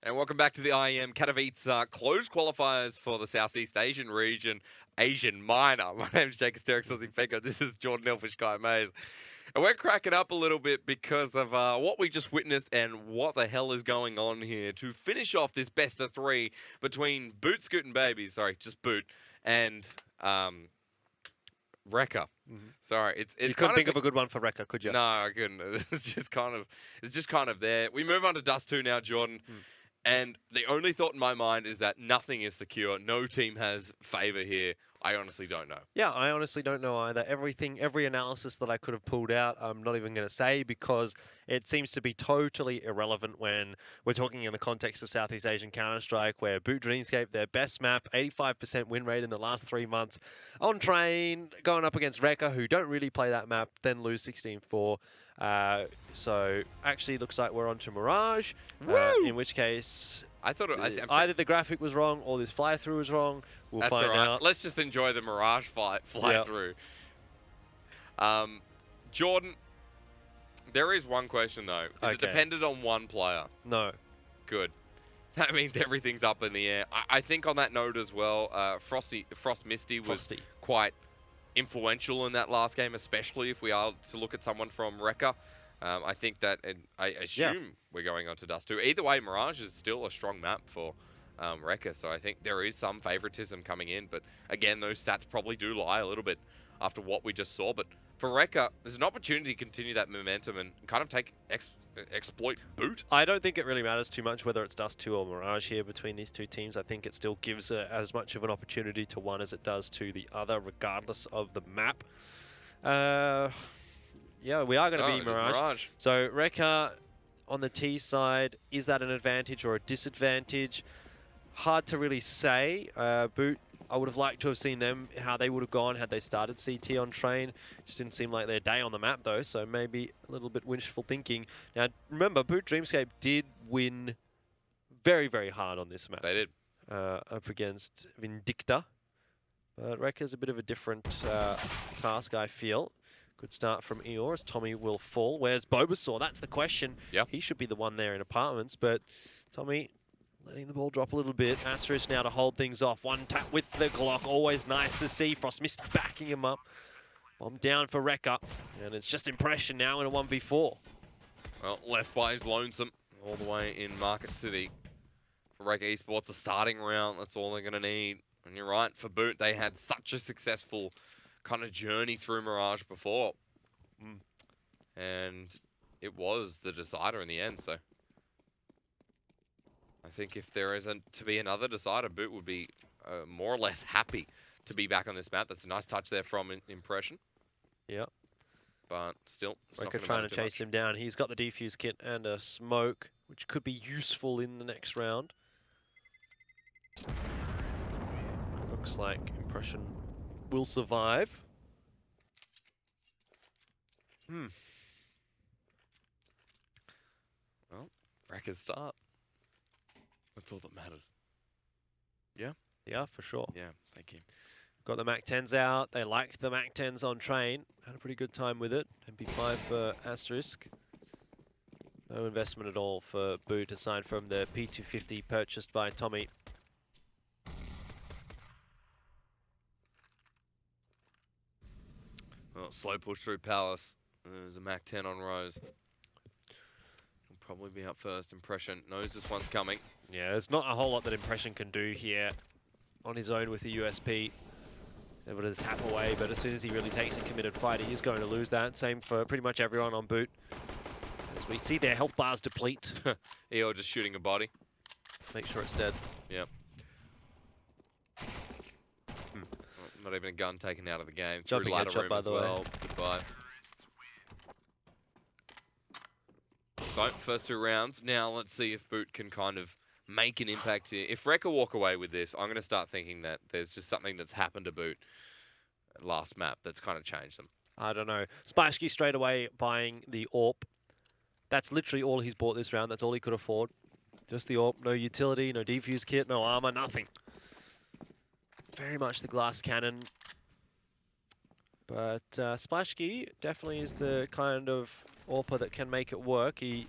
And welcome back to the IEM Katowice closed qualifiers for the Southeast Asian region, Asian Minor. My name is Jake Asterix. This is Jordan Elfish Guy Mays. And we're cracking up a little bit because of what we just witnessed and what the hell is going on here to finish off this best of three between Boot Scootin' Babies, sorry, just Boot, and Recca. Sorry, it's You kind couldn't think of a good one for Recca, could you? No, I couldn't. It's just kind of there. We move on to Dust 2 now, Jordan. And the only thought in my mind is that nothing is secure. No team has favor here. I honestly don't know. Yeah, I honestly don't know either. Every analysis that I could have pulled out, I'm not even going to say because it seems to be totally irrelevant when we're talking in the context of Southeast Asian Counter-Strike, where Boot Dreamscape, their best map, 85% win rate in the last 3 months, on train, going up against Recca, who don't really play that map, then lose 16-4. So actually looks like we're on to Mirage, in which case I thought either the graphic was wrong or this fly-through was wrong. We'll that's find all right. out. Let's just enjoy the Mirage fly Yep. through. Jordan, there is one question though. Is it Okay. dependent on one player? No. Good. That means everything's up in the air. I think on that note as well, Frost Misty was Frosty. quite influential in that last game, especially if we are to look at someone from Recca. I think that, and I assume we're going on to Dust 2. Either way, Mirage is still a strong map for Recca, so I think there is some favoritism coming in. But again, those stats probably do lie a little bit after what we just saw. But for Recca, there's an opportunity to continue that momentum and kind of exploit Boot. I don't think it really matters too much whether it's Dust 2 or Mirage here between these two teams. I think it still gives as much of an opportunity to one as it does to the other, regardless of the map. Yeah, we are going to be Mirage. So Recca on the T side, is that an advantage or a disadvantage? Hard to really say. Boot, I would have liked to have seen them, how they would have gone had they started CT on train. Just didn't seem like their day on the map though, so maybe a little bit wishful thinking. Now remember, Boot Dreamscape did win very, very hard on this map. They did. Up against Vindicta. But Recca's a bit of a different task, I feel. Good start from Eeyore as Tommy will fall. Where's Bobasaur? That's the question. Yeah. He should be the one there in apartments, but Tommy letting the ball drop a little bit. Asterisk now to hold things off. One tap with the Glock. Always nice to see. Frost Mist backing him up. Bomb down for Recca. And it's just impression now in a 1v4. Well, left by his lonesome all the way in Market City. For Recca Esports, the starting round, that's all they're going to need. And you're right, for Boot, they had such a successful kind of journey through Mirage before. And it was the decider in the end, so I think if there isn't to be another decider, Boot would be more or less happy to be back on this map. That's a nice touch there from Impression. Yep. But still, Recca trying to chase him down. He's got the defuse kit and a smoke, which could be useful in the next round. Looks like Impression will survive. Well, Recca's start. That's all that matters. Yeah? Yeah, for sure. Yeah, thank you. Got the Mac 10s out. They liked the Mac 10s on train. Had a pretty good time with it. MP5 for Asterisk. No investment at all for Boot aside from the P250 purchased by Tommy. Well, slow push through Palace. There's a Mac 10 on Rose. He'll probably be up first. Impression knows this one's coming. Yeah, there's not a whole lot that Impression can do here on his own with the USP. Able to tap away, but as soon as he really takes a committed fight, he is going to lose that. Same for pretty much everyone on Boot. As we see their health bars deplete. Eeyore just shooting a body. Make sure it's dead. Yep. Not even a gun taken out of the game. Jumping headshot, by the way. Goodbye. So, first 2 rounds. Now, let's see if Boot can kind of make an impact here. If Recca walk away with this, I'm going to start thinking that there's just something that's happened to Boot last map that's kind of changed them. I don't know. Spashki straight away buying the AWP. That's literally all he's bought this round. That's all he could afford. Just the AWP. No utility, no defuse kit, no armor, nothing. Very much the glass cannon. But Splashki definitely is the kind of AWPer that can make it work. He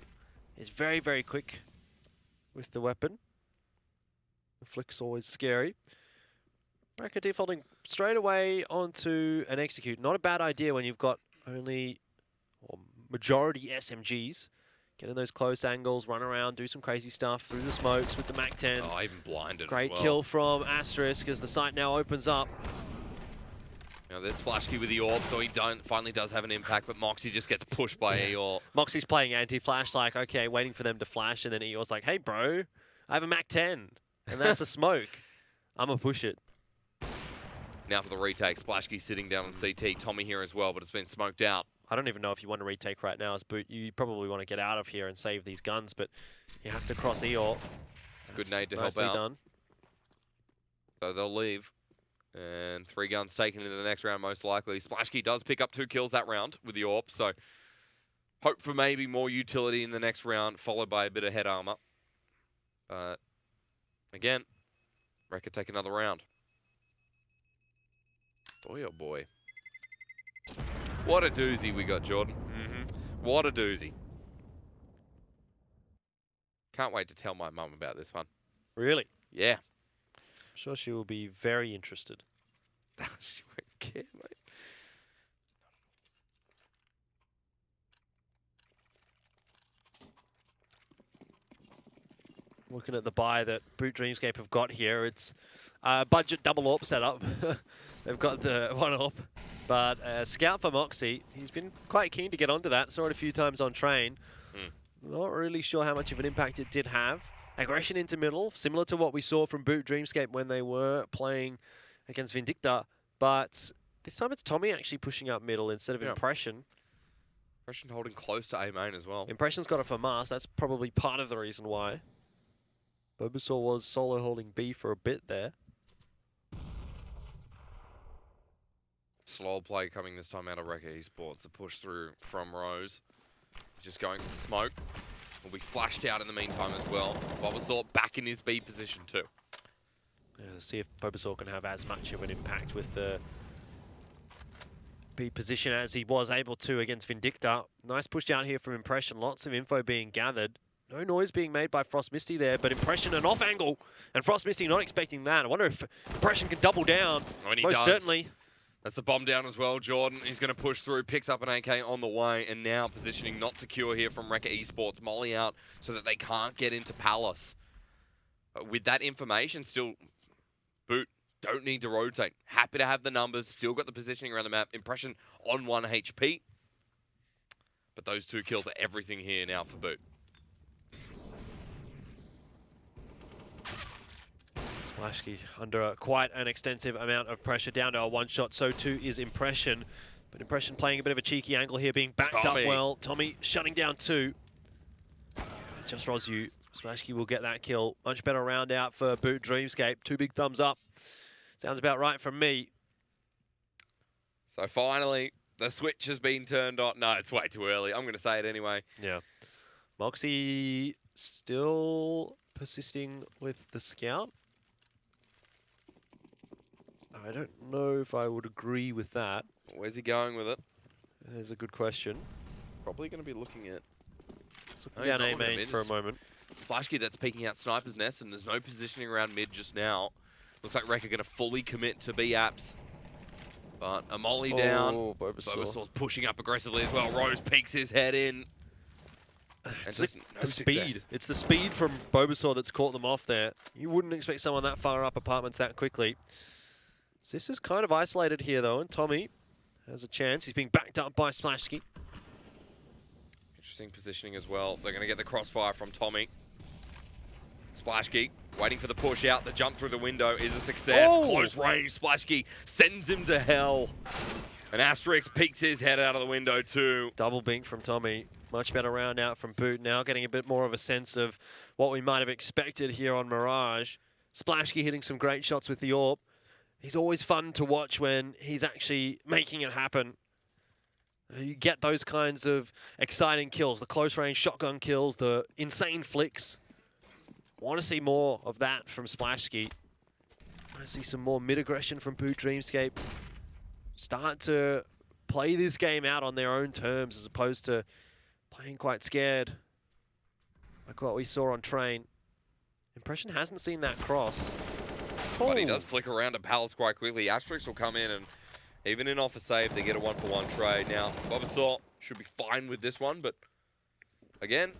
is very, very quick. with the weapon. The flick's always scary. Recca defaulting straight away onto an execute. Not a bad idea when you've got only or majority SMGs. Get in those close angles, run around, do some crazy stuff through the smokes with the MAC-10s. Oh, even blinded Great as well. kill from Asterisk as the site now opens up. Now there's Splashkey with the orb, so he finally does have an impact, but Moxie just gets pushed by Eeyore. Moxie's playing anti-flash, like, okay, waiting for them to flash, and then Eeyore's like, hey, bro, I have a MAC-10, and that's a smoke. I'm going to push it. Now for the retake, Splashkey sitting down on CT. Tommy here as well, but it's been smoked out. I don't even know if you want to retake right now as Boot. You probably want to get out of here and save these guns, but you have to cross Eeyore. It's a good nade to help out. Done. So they'll leave. And 3 guns taken into the next round, most likely. Splashkey does pick up 2 kills that round with the AWP, so hope for maybe more utility in the next round, followed by a bit of head armor. But again, Recca take another round. Boy, oh boy. What a doozy we got, Jordan. What a doozy. Can't wait to tell my mum about this one. Really? Yeah. I'm sure she will be very interested. She won't care, mate. Looking at the buy that Boot Dreamscape have got here, it's budget double AWP setup. They've got the 1 AWP, but Scout for Moxie, he's been quite keen to get onto that. Saw it a few times on train. Not really sure how much of an impact it did have. Aggression into middle, similar to what we saw from Boot Dreamscape when they were playing against Vindicta, but this time it's Tommy actually pushing up middle instead of Impression. Impression holding close to A main as well. Impression's got it for Mars, that's probably part of the reason why. Bulbasaur was solo holding B for a bit there. Slow play coming this time out of Recca Esports. The push through from Rose. Just going for the smoke. Will be flashed out in the meantime as well. Bulbasaur back in his B position too. Yeah, let's see if Bulbasaur can have as much of an impact with the B position as he was able to against Vindicta. Nice push down here from Impression. Lots of info being gathered. No noise being made by Frost Misty there, but Impression an off angle. And Frost Misty not expecting that. I wonder if Impression can double down. When he Most does. certainly. That's the bomb down as well, Jordan. He's going to push through, picks up an AK on the way, and now positioning not secure here from Recca Esports. Molly out so that they can't get into Palace. With that information, still, Boot don't need to rotate. Happy to have the numbers, still got the positioning around the map. Impression on 1 HP. But those 2 kills are everything here now for Boot. Splashkey under quite an extensive amount of pressure, down to a 1-shot, so too is Impression. But Impression playing a bit of a cheeky angle here, being backed up well. Tommy shutting down 2. Just Rozu, Splashkey will get that kill. Much better round out for Boot Dreamscape. 2 big thumbs up. Sounds about right from me. So finally, the switch has been turned on. No, it's way too early. I'm going to say it anyway. Yeah. Moxie still persisting with the scout. I don't know if I would agree with that. Where's he going with it? That is a good question. Probably going to be looking at... Down A main for a moment. Splashkey that's peeking out Sniper's Nest, and there's no positioning around mid just now. Looks like Recca going to fully commit to B apps. But a molly down. Bulbasaur's pushing up aggressively as well. Rose peeks his head in. It's the speed. It's the speed from Bulbasaur that's caught them off there. You wouldn't expect someone that far up apartments that quickly. So this is kind of isolated here, though, and Tommy has a chance. He's being backed up by Splashkey. Interesting positioning as well. They're going to get the crossfire from Tommy. Splashkey waiting for the push out. The jump through the window is a success. Oh! Close range. Splashkey sends him to hell. And Asterix peeks his head out of the window too. Double bink from Tommy. Much better round out from Boot. Now getting a bit more of a sense of what we might have expected here on Mirage. Splashkey hitting some great shots with the AWP. He's always fun to watch when he's actually making it happen. You get those kinds of exciting kills, the close range shotgun kills, the insane flicks. Want to see more of that from Splashkey. I see some more mid-aggression from Boot Dreamscape. Start to play this game out on their own terms as opposed to playing quite scared, like what we saw on Train. Impression hasn't seen that cross. But he does flick around to Palace quite quickly. Asterix will come in and even in off a save, they get a 1-for-1 trade. Now, Bobasaur should be fine with this one, but again,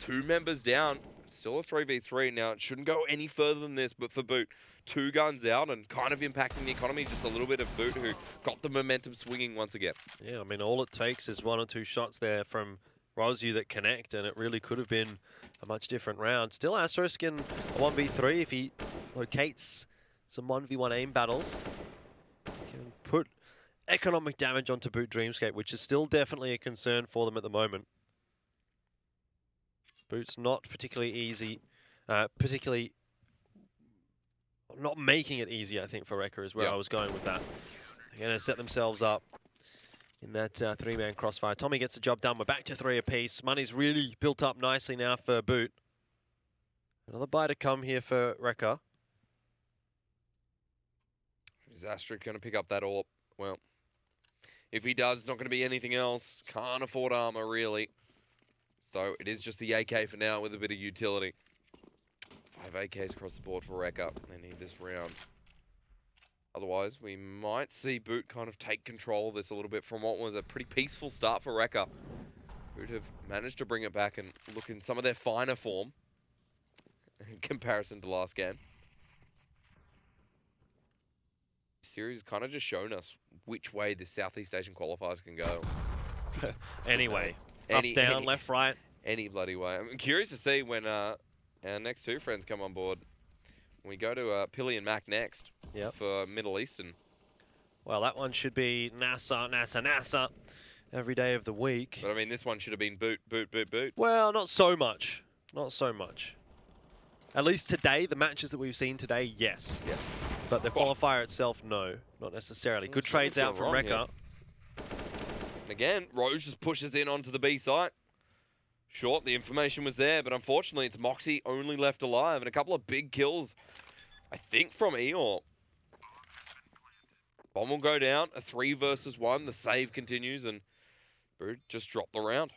2 members down. Still a 3v3. Now, it shouldn't go any further than this, but for Boot, 2 guns out and kind of impacting the economy. Just a little bit of Boot who got the momentum swinging once again. Yeah, I mean, all it takes is 1 or 2 shots there from Rosu that connect, and it really could have been a much different round. Still, Asterisk in a 1v3 if he locates some 1v1 aim battles. Can put economic damage onto Boot Dreamscape, which is still definitely a concern for them at the moment. Boot's not particularly easy, particularly not making it easy, I think, for Recca is where I was going with that. They're going to set themselves up in that 3-man crossfire. Tommy gets the job done. We're back to 3 apiece. Money's really built up nicely now for Boot. Another buy to come here for Recca. Is Astric going to pick up that AWP? Well, if he does, not going to be anything else. Can't afford armor, really. So it is just the AK for now with a bit of utility. 5 AKs across the board for Recca. They need this round. Otherwise, we might see Boot kind of take control of this a little bit from what was a pretty peaceful start for Recca. Boot have managed to bring it back and look in some of their finer form in comparison to last game. This series has kind of just shown us which way the Southeast Asian qualifiers can go. Anyway, up, down, left, right. Any bloody way. I'm curious to see when our next 2 friends come on board. We go to Pilly and Mac next for Middle Eastern. Well, that one should be NASA every day of the week. But I mean, this one should have been Boot. Well, not so much. Not so much. At least today, the matches that we've seen today, yes. Yes. But the qualifier itself, no. Not necessarily. Good trades out from Recca. And again, Rose just pushes in onto the B site. Short, the information was there, but unfortunately it's Moxie only left alive and a couple of big kills, I think, from Eeyore. Bomb will go down, a 3 versus 1, the save continues, and Boot just dropped the round.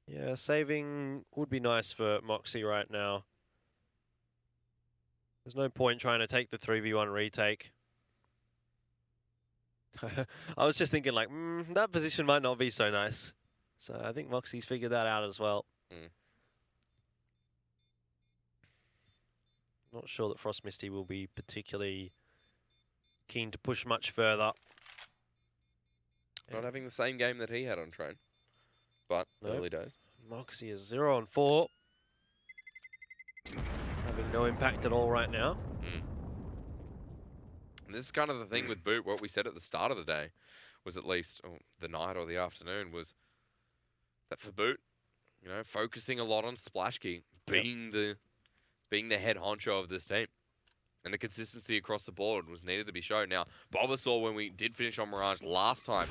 Yeah, saving would be nice for Moxie right now. There's no point trying to take the 3v1 retake. I was just thinking, like, that position might not be so nice. So I think Moxie's figured that out as well. Not sure that Frost Misty will be particularly keen to push much further. Not having the same game that he had on train, but early days. Moxie is 0-4. Having no impact at all right now. And this is kind of the thing with Boot, what we said at the start of the day, was at least the night or the afternoon, was that for Boot, you know, focusing a lot on splash key, being the head honcho of this team. And the consistency across the board was needed to be shown. Now, Bobasaur, when we did finish on Mirage last time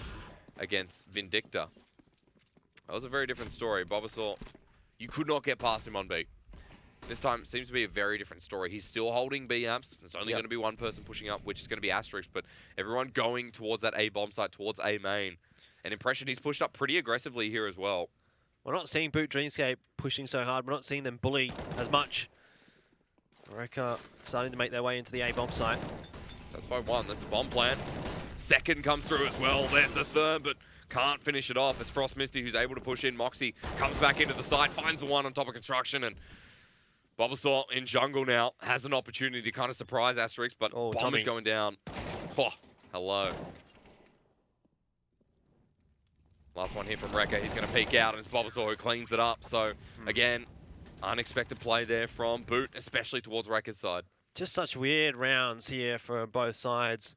against Vindicta, that was a very different story. Bobasaur, you could not get past him on B. This time, it seems to be a very different story. He's still holding B amps. There's only going to be one person pushing up, which is going to be Asterix, but everyone going towards that A bomb site, towards A main. And Impression, he's pushed up pretty aggressively here as well. We're not seeing Boot Dreamscape pushing so hard. We're not seeing them bully as much. Recca starting to make their way into the A bomb site. That's 5-1. That's a bomb plant. Second comes through as well. There's the third, but can't finish it off. It's Frost Misty who's able to push in. Moxie comes back into the site, finds the one on top of construction, and Bobasaur in jungle now has an opportunity to kind of surprise Asterix, but bomb is going down. Oh, hello. Last one here from Recca. He's going to peek out, and it's Bobasaur who cleans it up. So, again, unexpected play there from Boot, especially towards Recca's side. Just such weird rounds here for both sides.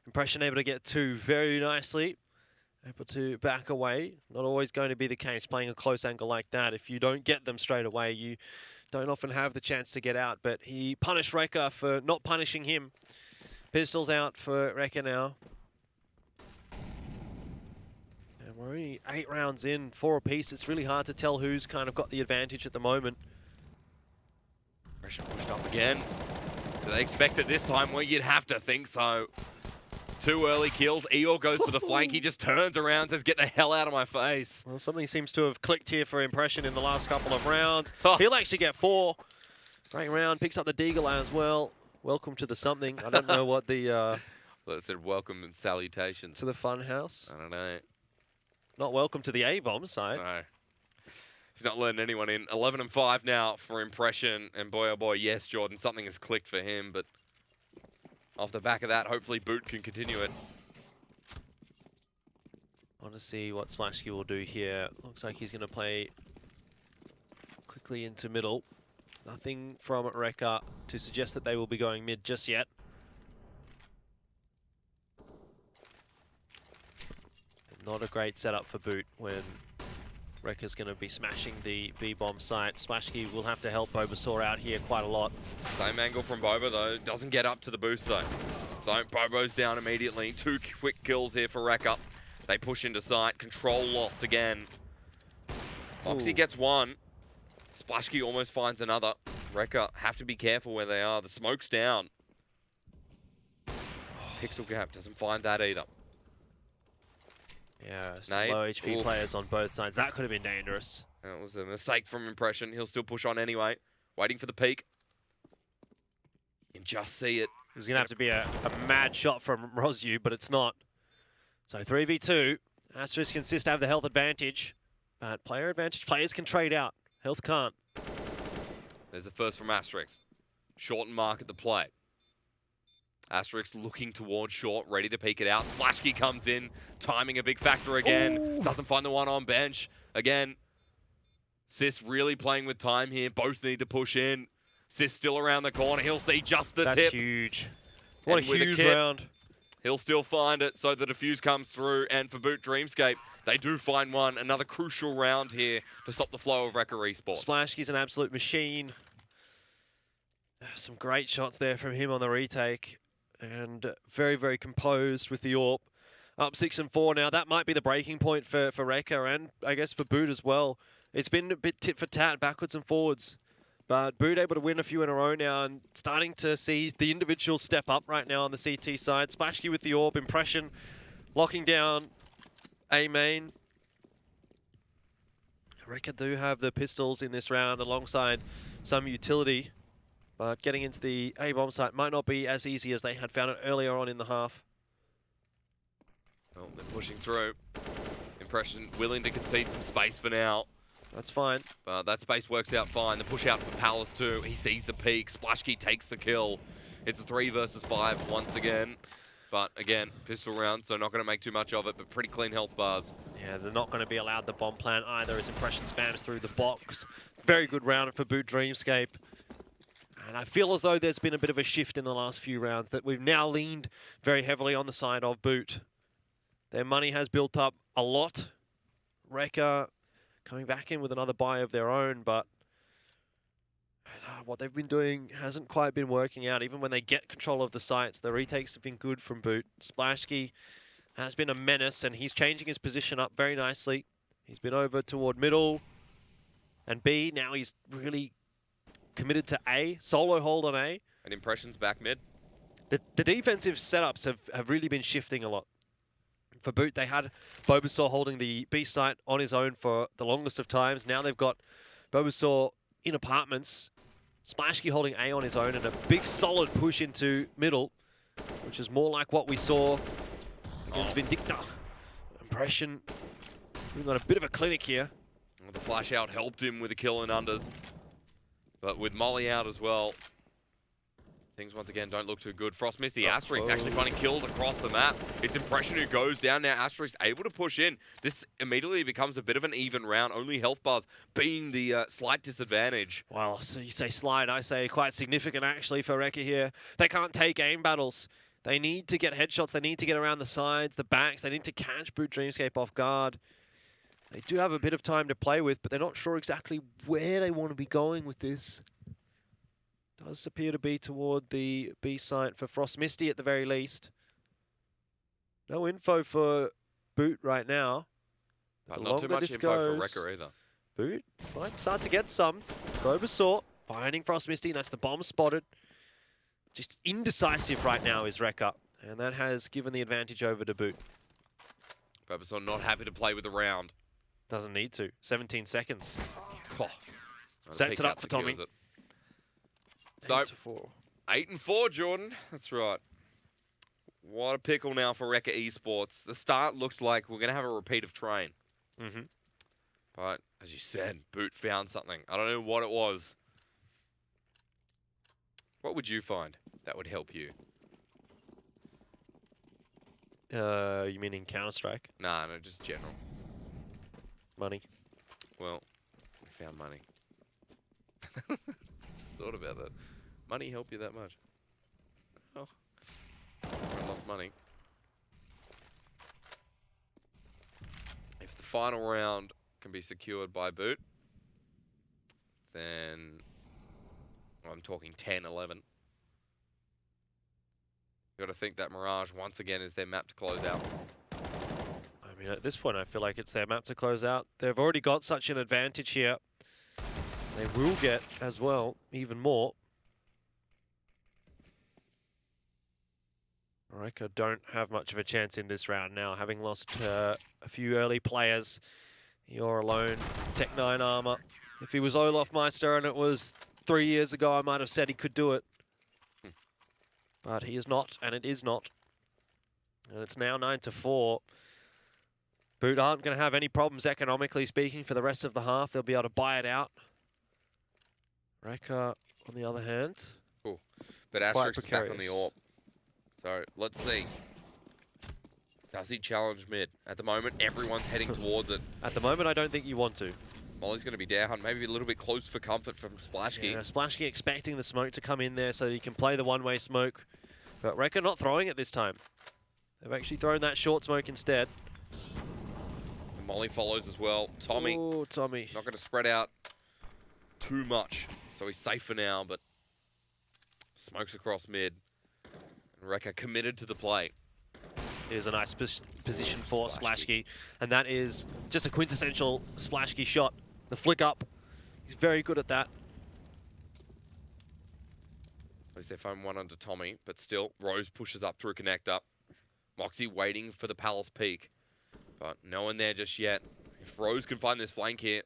Impression able to get 2 very nicely. Able to back away. Not always going to be the case playing a close angle like that. If you don't get them straight away, you don't often have the chance to get out. But he punished Recca for not punishing him. Pistols out for Recca now. And we're only 8 rounds in, 4 apiece. It's really hard to tell who's kind of got the advantage at the moment. Pressure pushed up again. Do they expect it this time? Well, you'd have to think so. 2 early kills. Eeyore goes for the flank. He just turns around, says, get the hell out of my face. Well, something seems to have clicked here for Impression in the last couple of rounds. He'll actually get 4. Great round, picks up the Deagle as well. Welcome to the something. I don't know what the... Well, it said welcome and salutations. To the fun house. I don't know. Not welcome to the A-bomb side. No. He's not letting anyone in. 11-5 now for Impression. And boy, oh boy, yes, Jordan, something has clicked for him. But off the back of that, hopefully Boot can continue it. I want to see what Splashkey will do here. Looks like he's going to play quickly into middle. Nothing from Recca to suggest that they will be going mid just yet. Not a great setup for Boot when Recca's going to be smashing the B-bomb site. Splashkey will have to help Bobasaur out here quite a lot. Same angle from Boba, though. Doesn't get up to the boost, though. So Bobo's down immediately. 2 quick kills here for Recca. They push into sight. Control lost again. Moxie gets 1. Splashkey almost finds another. Recca have to be careful where they are. The smoke's down. Pixel Gap doesn't find that either. Yeah, some low HP players on both sides. That could have been dangerous. That was a mistake from Impression. He'll still push on anyway. Waiting for the peak. You can just see it. There's going to have to be a mad shot from Rosyu, but it's not. So 3v2. Asterisk insists to have the health advantage. But player advantage, players can trade out. Health can't. There's the first from Asterisk. Short and mark at the play. Asterisk looking towards short, ready to peek it out. Splashkey comes in, timing a big factor again. Ooh. Doesn't find the one on bench. Again, Sis really playing with time here. Both need to push in. Sis still around the corner. He'll see just the tip. That's huge. What a huge round. He'll still find it, so the defuse comes through. And for Boot Dreamscape, they do find one. Another crucial round here to stop the flow of Recca Esports. Splashkey's an absolute machine. Some great shots there from him on the retake. And very, very composed with the AWP. Up 6-4 now. That might be the breaking point for Recca and I guess for Boot as well. It's been a bit tit for tat, backwards and forwards. But Boot able to win a few in a row now and starting to see the individuals step up right now on the CT side. Splashkey with the AWP, Impression locking down A main. Recca do have the pistols in this round alongside some utility. But getting into the A-bomb site might not be as easy as they had found it earlier on in the half. Well, they're pushing through. Impression willing to concede some space for now. That's fine. But that space works out fine. The push out for Palace too. He sees the peak. Splashkey takes the kill. It's a 3 versus 5 once again. But again, pistol round, so not going to make too much of it, but pretty clean health bars. Yeah, they're not going to be allowed the bomb plant either as Impression spams through the box. Very good round for Boot Dreamscape. And I feel as though there's been a bit of a shift in the last few rounds, that we've now leaned very heavily on the side of Boot. Their money has built up a lot. Recca coming back in with another buy of their own, but what they've been doing hasn't quite been working out. Even when they get control of the sites, the retakes have been good from Boot. Splashkey has been a menace, and he's changing his position up very nicely. He's been over toward middle and B. Now he's really committed to A, solo hold on A. And Impression's back mid. The defensive setups have really been shifting a lot. For Boot, they had Bobasaur holding the B site on his own for the longest of times. Now they've got Bobasaur in apartments, Splashkey holding A on his own, and a big solid push into middle, which is more like what we saw against Vindicta. Impression, we've got a bit of a clinic here. Well, the flash out helped him with a kill in unders. But with Molly out as well, things once again don't look too good. Frost Misty, Asterisk actually finding kills across the map. It's Impression who goes down now. Asterisk able to push in. This immediately becomes a bit of an even round. Only health bars being the slight disadvantage. Well, so you say slight, I say quite significant actually for Recca here. They can't take aim battles. They need to get headshots. They need to get around the sides, the backs. They need to catch Boot Dreamscape off guard. They do have a bit of time to play with, but they're not sure exactly where they want to be going with this. Does appear to be toward the B site for Frost Misty at the very least. No info for Boot right now. But not too much info for Recca either. Boot might start to get some. Bobasaur finding Frost Misty, and that's the bomb spotted. Just indecisive right now is Recca, and that has given the advantage over to Boot. Bobasaur not happy to play with the round. Doesn't need to. 17 seconds. Oh, sets it up for Tommy. So, 8-4. 8-4, Jordan. That's right. What a pickle now for Recca Esports. The start looked like we're going to have a repeat of Train. Mm-hmm. But, as you said, Boot found something. I don't know what it was. What would you find that would help you? You mean in Counter-Strike? Nah, no, just general. Money. Well, we found money. Just thought about that. Money help you that much? Oh, I lost money. If the final round can be secured by Boot, then I'm talking 10-11. Got to think that Mirage once again is their map to close out. I mean, at this point, I feel like it's their map to close out. They've already got such an advantage here. They will get, as well, even more. Recca don't have much of a chance in this round now, having lost a few early players. You're alone, Tech-9 armor. If he was Olaf Meister and it was 3 years ago, I might have said he could do it. But he is not, and it is not. And it's now 9-4. Boot aren't going to have any problems economically speaking for the rest of the half. They'll be able to buy it out. Recca, on the other hand, cool. But Asterix is back on the AWP. So let's see. Does he challenge mid? At the moment, everyone's heading towards it. At the moment, I don't think you want to. Molly's going to be down, maybe a little bit close for comfort from Splashkey. Yeah, Splashkey expecting the smoke to come in there so that he can play the one-way smoke. But Recca not throwing it this time. They've actually thrown that short smoke instead. And Molly follows as well. Tommy. Oh, Tommy. Not going to spread out too much. So he's safe for now, but smokes across mid. And Recca committed to the play. Here's a nice position for Splashkey. And that is just a quintessential Splashkey shot. The flick up. He's very good at that. At least they find one under Tommy, but still, Rose pushes up through connector. Moxie waiting for the Palace peak, but no one there just yet. If Rose can find this flank here,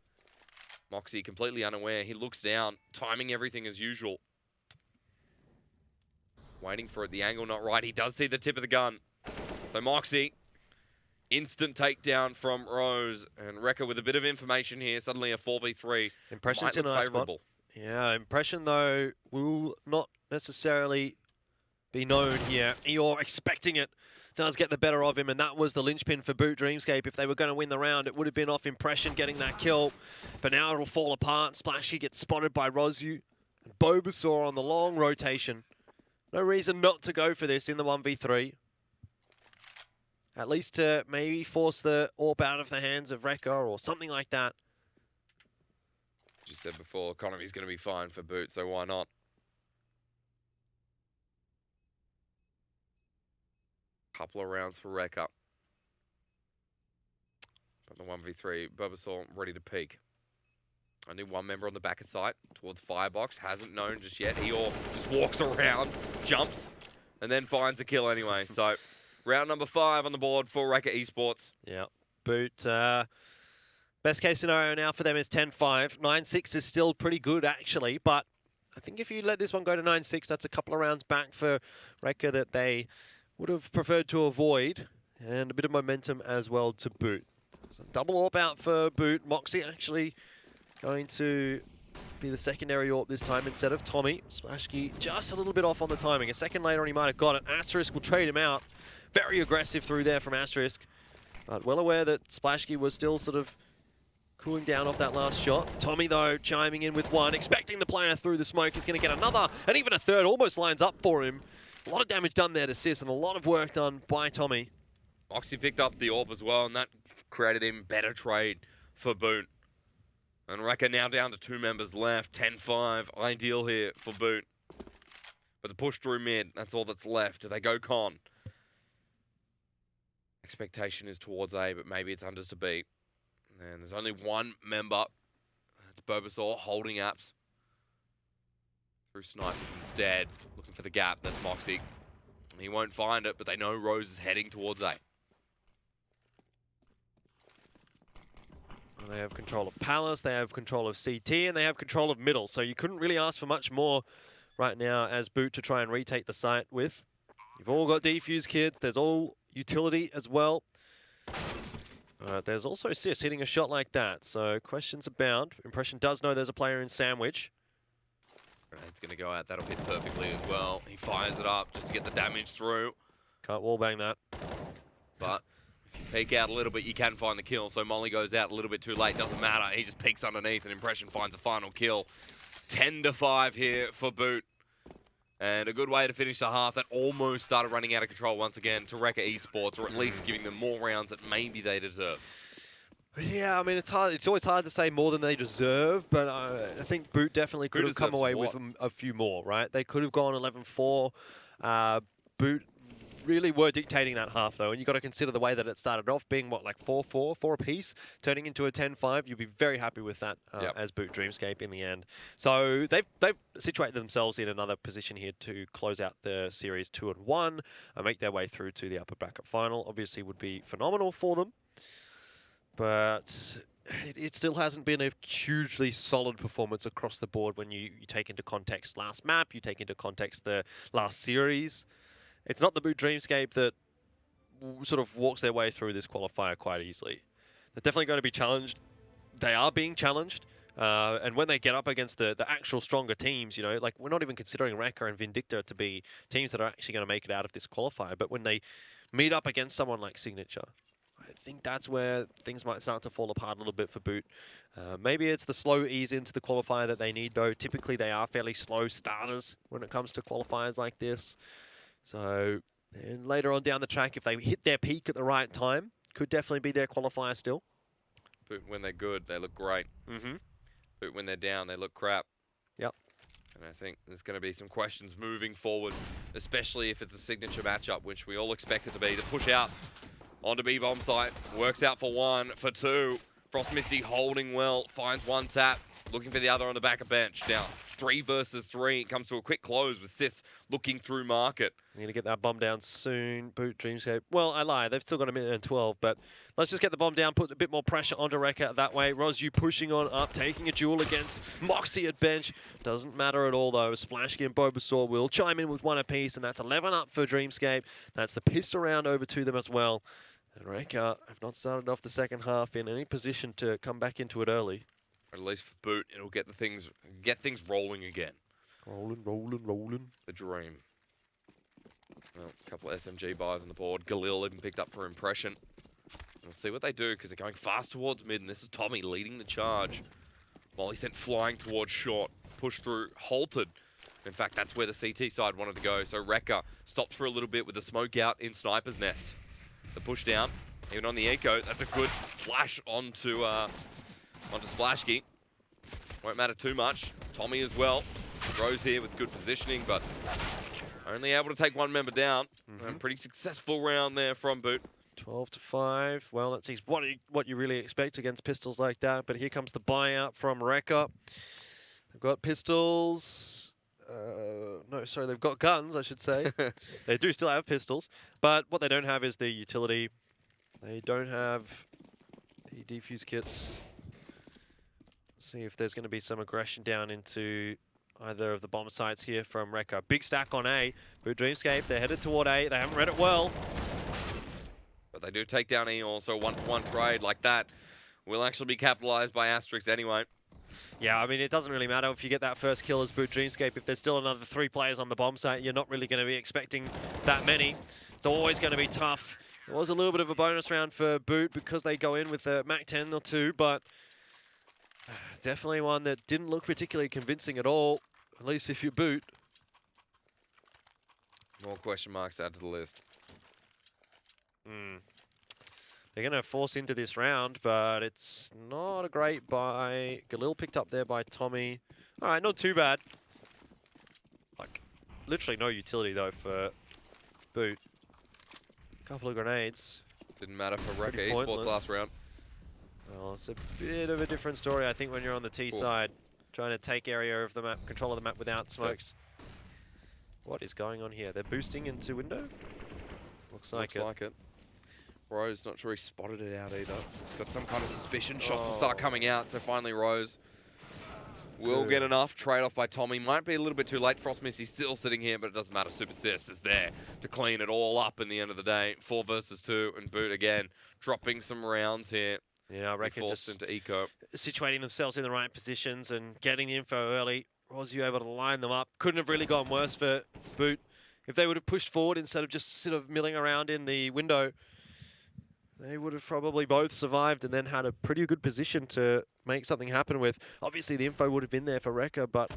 Moxie completely unaware. He looks down, timing everything as usual. Waiting for it, the angle not right. He does see the tip of the gun. So Moxie, instant takedown from Rose, and Recca with a bit of information here. Suddenly a 4v3. Impression's in a nice spot. Yeah, Impression though will not necessarily be known here. Eeyore expecting it. Does get the better of him, and that was the linchpin for Boot Dreamscape. If they were going to win the round, it would have been off Impression getting that kill. But now it'll fall apart. Splashy gets spotted by Rozu. And Bulbasaur on the long rotation. No reason not to go for this in the 1v3. At least to maybe force the AWP out of the hands of Recca or something like that. As you said before, economy's going to be fine for Boot, so why not? Couple of rounds for Recca. But the 1v3, Bulbasaur ready to peak. Only one member on the back of sight towards Firebox. Hasn't known just yet. Eeyore just walks around, jumps, and then finds a kill anyway. So round number 5 on the board for Recca Esports. Yeah, Boot. Best case scenario now for them is 10-5. 9-6 is still pretty good, actually. But I think if you let this one go to 9-6, that's a couple of rounds back for Recca that they would have preferred to avoid. And a bit of momentum as well to Boot. So double AWP out for Boot. Moxie actually going to be the secondary AWP this time instead of Tommy. Splashkey just a little bit off on the timing. A second later and he might have got it. Asterisk will trade him out. Very aggressive through there from Asterisk. But well aware that Splashkey was still sort of cooling down off that last shot. Tommy, though, chiming in with one, expecting the player through the smoke. He's going to get another, and even a third almost lines up for him. A lot of damage done there to Sis, and a lot of work done by Tommy. Moxie picked up the AWP as well, and that created him better trade for Boot. And Recca now down to 2 members left. 10-5, ideal here for Boot. But the push through mid, that's all that's left. Do they go con? Expectation is towards A, but maybe it's unders to B. And there's only one member. It's Bulbasaur holding apps. Through snipers instead. Looking for the gap. That's Moxie. He won't find it, but they know Rose is heading towards A. They have control of Palace, they have control of CT, and they have control of middle. So you couldn't really ask for much more right now as Boot to try and retake the site with. You've all got defuse kids. There's all utility as well. There's also Sis hitting a shot like that. So questions abound. Impression does know there's a player in sandwich. Grenade's going to go out. That'll hit perfectly as well. He fires it up just to get the damage through. Can't wallbang that. But if you peek out a little bit, you can find the kill. So Molly goes out a little bit too late. Doesn't matter. He just peeks underneath and Impression finds a final kill. 10-5 here for Boot. And a good way to finish the half that almost started running out of control once again to Recca Esports, or at least giving them more rounds that maybe they deserve. Yeah, I mean, it's hard. It's always hard to say more than they deserve, but I think Boot definitely could have come away with a few more, right? They could have gone 11-4. Boot really were dictating that half, though, and you've got to consider the way that it started off, being, what, like 4-4, 4 apiece, turning into a 10-5. You'd be very happy with that as Boot Dreamscape in the end. So they've situated themselves in another position here to close out the series 2-1 and make their way through to the upper bracket final. Obviously would be phenomenal for them. But it still hasn't been a hugely solid performance across the board when you take into context last map, you take into context the last series. It's not the Boot Dreamscape that sort of walks their way through this qualifier quite easily. They're definitely going to be challenged. They are being challenged. And when they get up against the actual stronger teams, you know, like we're not even considering Recca and Vindicta to be teams that are actually going to make it out of this qualifier. But when they meet up against someone like Signature, I think that's where things might start to fall apart a little bit for Boot. Maybe it's the slow ease into the qualifier that they need, though. Typically, they are fairly slow starters when it comes to qualifiers like this. So, and later on down the track, if they hit their peak at the right time, could definitely be their qualifier still. But when they're good, they look great. But when they're down, they look crap. Yep. And I think there's going to be some questions moving forward, especially if it's a signature matchup, which we all expect it to be. The push out onto B-bomb site, works out for 1, for 2. Frost Misty holding well, finds one tap, looking for the other on the back of bench. Now, 3 versus 3, it comes to a quick close with Sis looking through market. Need to get that bomb down soon. Boot Dreamscape. Well, I lie. They've still got a minute and 12, but let's just get the bomb down, put a bit more pressure onto Recca that way. Rozu pushing on up, taking a duel against Moxie at bench. Doesn't matter at all, though. Splashki and Bulbasaur will chime in with 1 apiece, and that's 11 up for Dreamscape. That's the pistol round over to them as well. And Recca have not started off the second half in any position to come back into it early. At least for Boot, it'll get things rolling again. Rolling. The dream. Well, a couple of SMG buys on the board. Galil even picked up for Impression. We'll see what they do, because they're going fast towards mid, and this is Tommy leading the charge. Molly sent flying towards short. Pushed through, halted. In fact, that's where the CT side wanted to go. So Recca stopped for a little bit with the smoke out in Sniper's Nest. The push down, even on the eco, that's a good flash onto Splashki. Won't matter too much. Tommy as well. Rose here with good positioning, but only able to take 1 member down. Pretty successful round there from Boot. 12-5. Well, that's what you really expect against pistols like that. But here comes the buyout from Recca. They've got pistols. No, sorry, they've got guns, I should say. They do still have pistols, but what they don't have is the utility. They don't have the defuse kits. See if there's going to be some aggression down into either of the bomb sites here from Recca. Big stack on A. Boot Dreamscape, they're headed toward A. They haven't read it well. But they do take down E also. 1-for-1 trade like that will actually be capitalized by Asterix anyway. Yeah, I mean, it doesn't really matter if you get that first kill as Boot Dreamscape. If there's still another 3 players on the bomb site, you're not really going to be expecting that many. It's always going to be tough. It was a little bit of a bonus round for Boot because they go in with a Mac 10 or 2, but definitely one that didn't look particularly convincing at all, at least if you Boot. More question marks add to the list. They're going to force into this round, but it's not a great buy. Galil picked up there by Tommy. All right, not too bad. Like, literally no utility, though, for Boot. Couple of grenades. Didn't matter for Recca Esports last round. Well, it's a bit of a different story, I think, when you're on the T side, trying to take area of the map, control of the map without smokes. What is going on here? They're boosting into window? Looks like it. Rose, not sure he spotted it out either. He's got some kind of suspicion. Shots will start coming out, so finally Rose Will get enough. Trade off by Tommy. Might be a little bit too late. Frost Misty still sitting here, but it doesn't matter. Super Sis is there to clean it all up in the end of the day. 4 versus 2, and Boot again dropping some rounds here. Yeah, I reckon forced just into eco. situating themselves in the right positions and getting the info early. Was you able to line them up? Couldn't have really gone worse for Boot. If they would have pushed forward instead of just sort of milling around in the window, they would have probably both survived and then had a pretty good position to make something happen with. Obviously, the info would have been there for Recca, but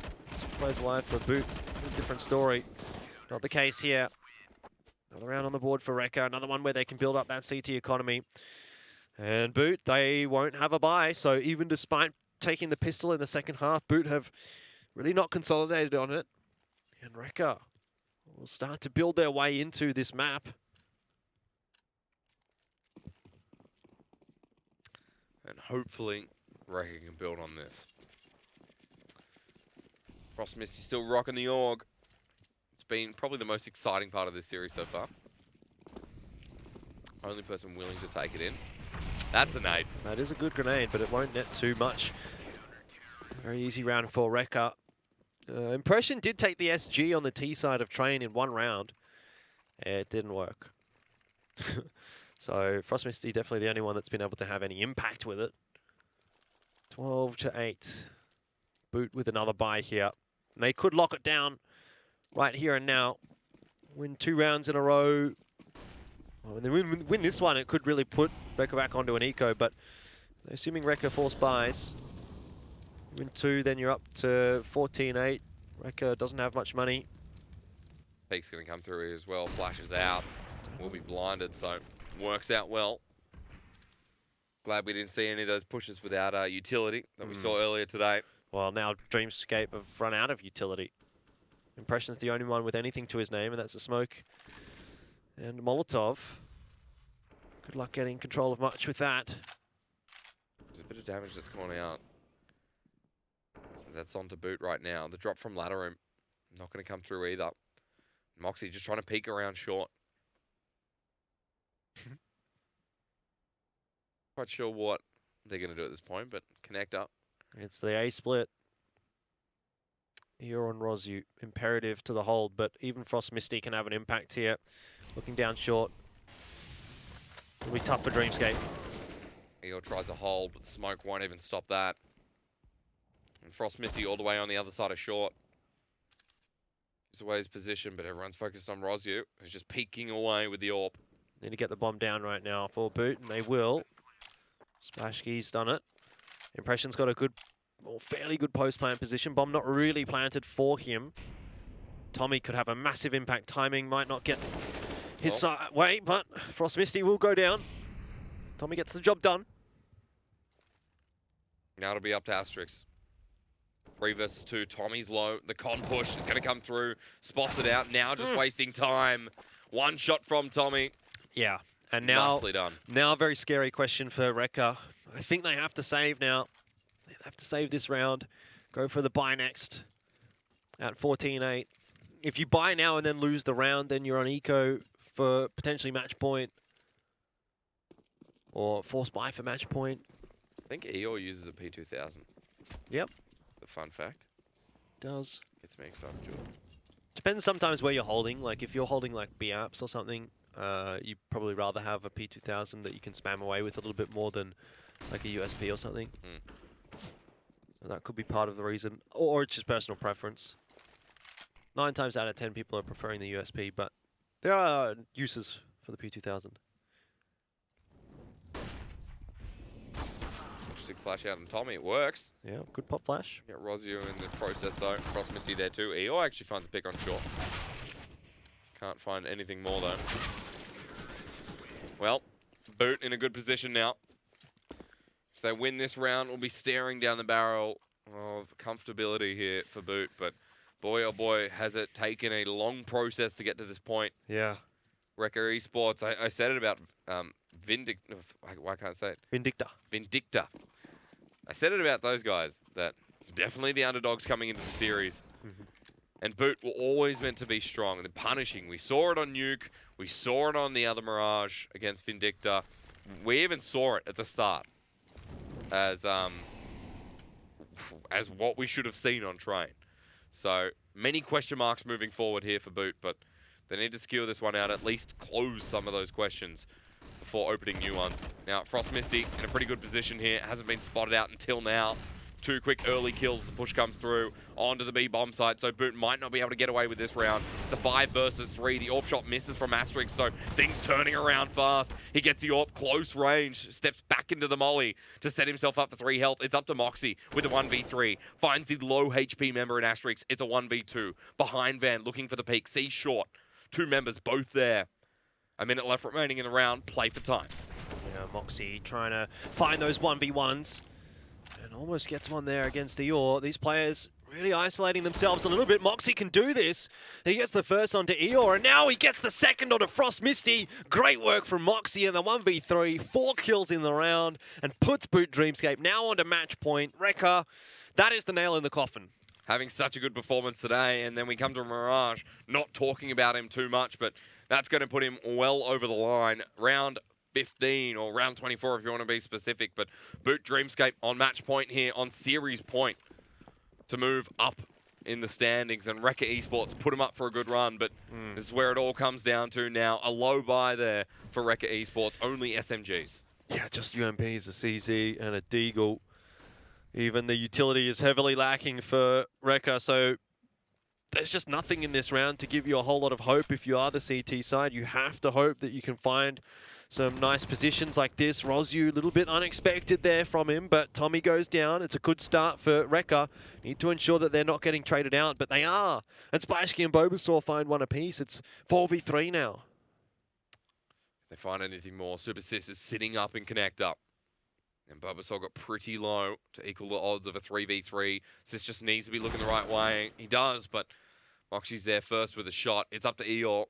plays alive for Boot. A different story. Not the case here. Another round on the board for Recca. Another one where they can build up that CT economy. And Boot, they won't have a buy. So even despite taking the pistol in the second half, Boot have really not consolidated on it. And Recca will start to build their way into this map. And hopefully, Recca can build on this. Frost Misty still rocking the org. It's been probably the most exciting part of this series so far. Only person willing to take it in. That's a nade. That is a good grenade, but it won't net too much. Very easy round for Recca. Impression did take the SG on the T side of Train in one round. It didn't work. So Frost Misty definitely the only one that's been able to have any impact with it. 12-8. Boot with another buy here. And they could lock it down right here and now. Win 2 rounds in a row. Well, when they win this one, it could really put Recca back onto an eco, but assuming Recca force buys, win 2, then you're up to 14-8. Recca doesn't have much money. Peak's going to come through here as well. Flashes out. We'll be blinded, so works out well. Glad we didn't see any of those pushes without utility that we saw earlier today. Well, now Dreamscape have run out of utility. Impression's the only one with anything to his name, and that's a smoke. And Molotov. Good luck getting control of much with that. There's a bit of damage that's gone out. That's on to Boot right now. The drop from ladder room, not going to come through either. Moxie just trying to peek around short. Quite sure what they're going to do at this point, but connect up. It's the A split. Eor and Rosu, imperative to the hold, but even Frost Misty can have an impact here. Looking down short. It'll be tough for Dreamscape. Eor tries a hold, but the smoke won't even stop that. And Frost Misty all the way on the other side of short. Gives away his position, but everyone's focused on Rosu, who's just peeking away with the AWP. Need to get the bomb down right now for Boot, and they will. Splashkey's done it. Impression's got a good, or fairly good post-plant position. Bomb not really planted for him. Tommy could have a massive impact. Timing might not get his way, but Frost Misty will go down. Tommy gets the job done. Now it'll be up to Asterix. 3 versus 2. Tommy's low. The con push is going to come through. Spots it out. Now just wasting time. One shot from Tommy. Yeah. And now, nicely done. Now a very scary question for Recca. I think they have to save now. They have to save this round. Go for the buy next at 14-8. If you buy now and then lose the round, then you're on eco for potentially match point. Or force buy for match point. I think Eor uses a P2000. Yep. The fun fact. Does. Gets me excited to it. Depends sometimes where you're holding. Like if you're holding like B-apps or something, you'd probably rather have a P2000 that you can spam away with a little bit more than like a USP or something. So that could be part of the reason. Or it's just personal preference. 9 times out of 10 people are preferring the USP, but there are uses for the P2000. Interesting flash out on Tommy. It works. Yeah, good pop flash. Get Rosu in the process though. Frost Misty there too. Eor actually finds a pick on short. Can't find anything more though. Well, Boot in a good position now. If they win this round, we'll be staring down the barrel of comfortability here for Boot. But boy, oh boy, has it taken a long process to get to this point. Yeah. Recca Esports, I said it about Vindicta. Why can't I say it? Vindicta. Vindicta. I said it about those guys, that definitely the underdogs coming into the series. And Boot were always meant to be strong. And the punishing, we saw it on Nuke. We saw it on the other Mirage against Vindicta. We even saw it at the start. As as what we should have seen on train. So many question marks moving forward here for Boot, but they need to secure this one out, at least close some of those questions before opening new ones. Now, Frost Misty in a pretty good position here. Hasn't been spotted out until now. 2 quick early kills. The push comes through onto the B bomb site, so Boot might not be able to get away with this round. It's a 5 versus 3. The AWP shot misses from Asterix, so things turning around fast. He gets the AWP close range, steps back into the molly to set himself up for 3 health. It's up to Moxie with a 1v3. Finds the low HP member in Asterix. It's a 1v2. Behind Van, looking for the peak. Sees short. 2 members both there. A minute left remaining in the round. Play for time. Yeah, Moxie trying to find those 1v1s. And almost gets one there against Eeyore. These players really isolating themselves a little bit. Moxie can do this. He gets the first onto Eeyore, and now he gets the second onto Frost Misty. Great work from Moxie in the 1v3. 4 kills in the round, and puts Boot Dreamscape now onto match point. Recca, that is the nail in the coffin. Having such a good performance today, and then we come to Mirage, not talking about him too much, but that's going to put him well over the line. Round 15 or round 24 if you want to be specific, but Boot Dreamscape on match point here, on series point to move up in the standings, and Recca Esports put him up for a good run, but this is where it all comes down to now. A low buy there for Recca Esports, only SMGs. Yeah, just UMPs, a CZ and a Deagle. Even the utility is heavily lacking for Recca, so there's just nothing in this round to give you a whole lot of hope. If you are the CT side, you have to hope that you can find some nice positions like this. Rosu, a little bit unexpected there from him, but Tommy goes down. It's a good start for Recca. Need to ensure that they're not getting traded out, but they are. And Splashkey and Bulbasaur find one apiece. It's 4v3 now. If they find anything more, Super Sis is sitting up and connect up. And Bulbasaur got pretty low to equal the odds of a 3v3. Sis just needs to be looking the right way. He does, but Moxie's there first with a shot. It's up to Eeyore.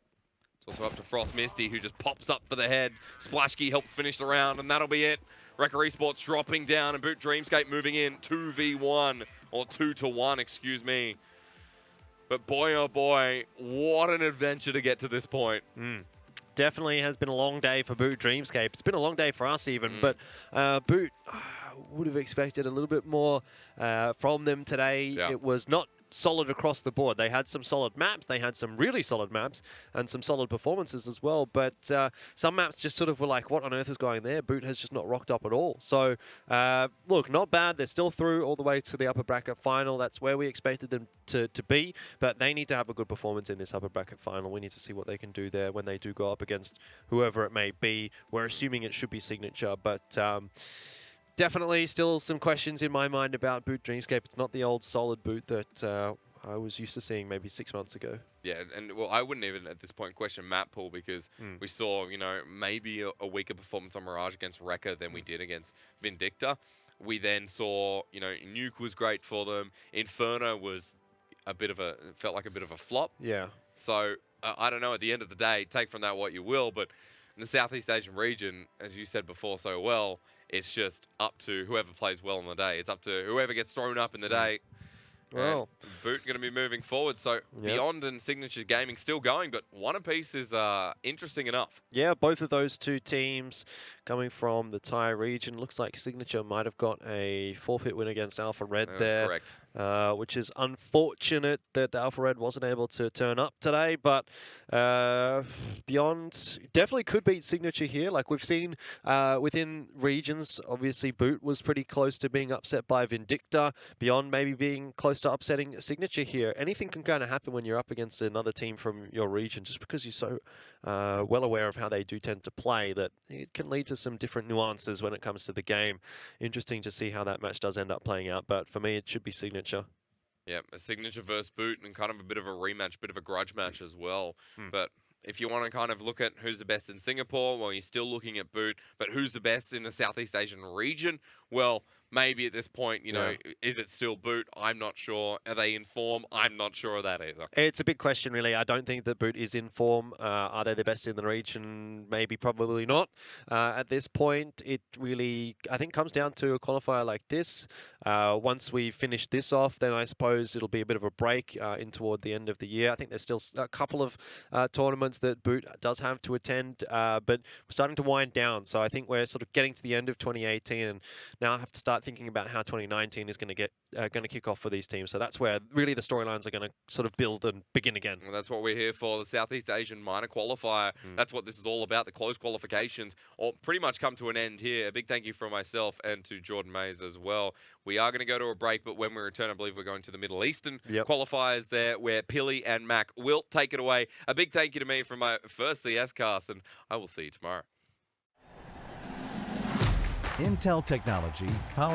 It's also up to Frost Misty, who just pops up for the head. Splashkey helps finish the round, and that'll be it. Recca Esports dropping down, and Boot Dreamscape moving in 2v1, or 2-1, excuse me. But boy, oh boy, what an adventure to get to this point. Definitely has been a long day for Boot Dreamscape. It's been a long day for us even, but Boot would have expected a little bit more from them today. Yeah. It was not solid across the board. They had some solid maps, they had some really solid maps, and some solid performances as well, but some maps just sort of were like, what on earth is going there? Boot has just not rocked up at all. So, look, not bad. They're still through all the way to the upper bracket final. That's where we expected them to be, but they need to have a good performance in this upper bracket final. We need to see what they can do there when they do go up against whoever it may be. We're assuming it should be Signature, but definitely still some questions in my mind about Boot Dreamscape. It's not the old solid Boot that I was used to seeing maybe 6 months ago. Yeah, and well, I wouldn't even at this point question map pool, because we saw, you know, maybe a weaker performance on Mirage against Recca than we did against Vindicta. We then saw, you know, Nuke was great for them. Inferno was felt like a bit of a flop. Yeah. So, I don't know, at the end of the day, take from that what you will, but in the Southeast Asian region, as you said before so well, it's just up to whoever plays well on the day. It's up to whoever gets thrown up in the day. Well, Boot going to be moving forward. So Beyond and Signature Gaming still going, but one apiece is interesting enough. Yeah, both of those two teams coming from the Thai region. Looks like Signature might have got a forfeit win against Alpha Red there. Correct. Which is unfortunate that Alpha Red wasn't able to turn up today, but Beyond definitely could beat Signature here. Like we've seen within regions, obviously Boot was pretty close to being upset by Vindicta. Beyond maybe being close to upsetting Signature here. Anything can kind of happen when you're up against another team from your region, just because you're so well aware of how they do tend to play, that it can lead to some different nuances when it comes to the game. Interesting to see how that match does end up playing out, but for me it should be Signature. Yeah, a Signature versus Boot, and kind of a bit of a rematch, bit of a grudge match as well. But if you want to kind of look at who's the best in Singapore, well, you're still looking at Boot. But who's the best in the Southeast Asian region? Well, maybe at this point, you know, is it still Boot? I'm not sure. Are they in form? I'm not sure of that either. It's a big question, really. I don't think that Boot is in form. Are they the best in the region? Maybe, probably not. At this point, it really, I think, comes down to a qualifier like this. Once we finish this off, then I suppose it'll be a bit of a break in toward the end of the year. I think there's still a couple of tournaments that Boot does have to attend, but we're starting to wind down. So I think we're sort of getting to the end of 2018, and now I have to start thinking about how 2019 is going to kick off for these teams. So that's where really the storylines are going to sort of build and begin again. Well, that's what we're here for, the Southeast Asian Minor Qualifier. That's what this is all about. The close qualifications all pretty much come to an end here. A big thank you from myself and to Jordan Mays as well. We are going to go to a break, but when we return, I believe we're going to the Middle Eastern qualifiers there, where Pilly and Mac will take it away. A big thank you to me from my first CS cast, and I will see you tomorrow. Intel technology, powered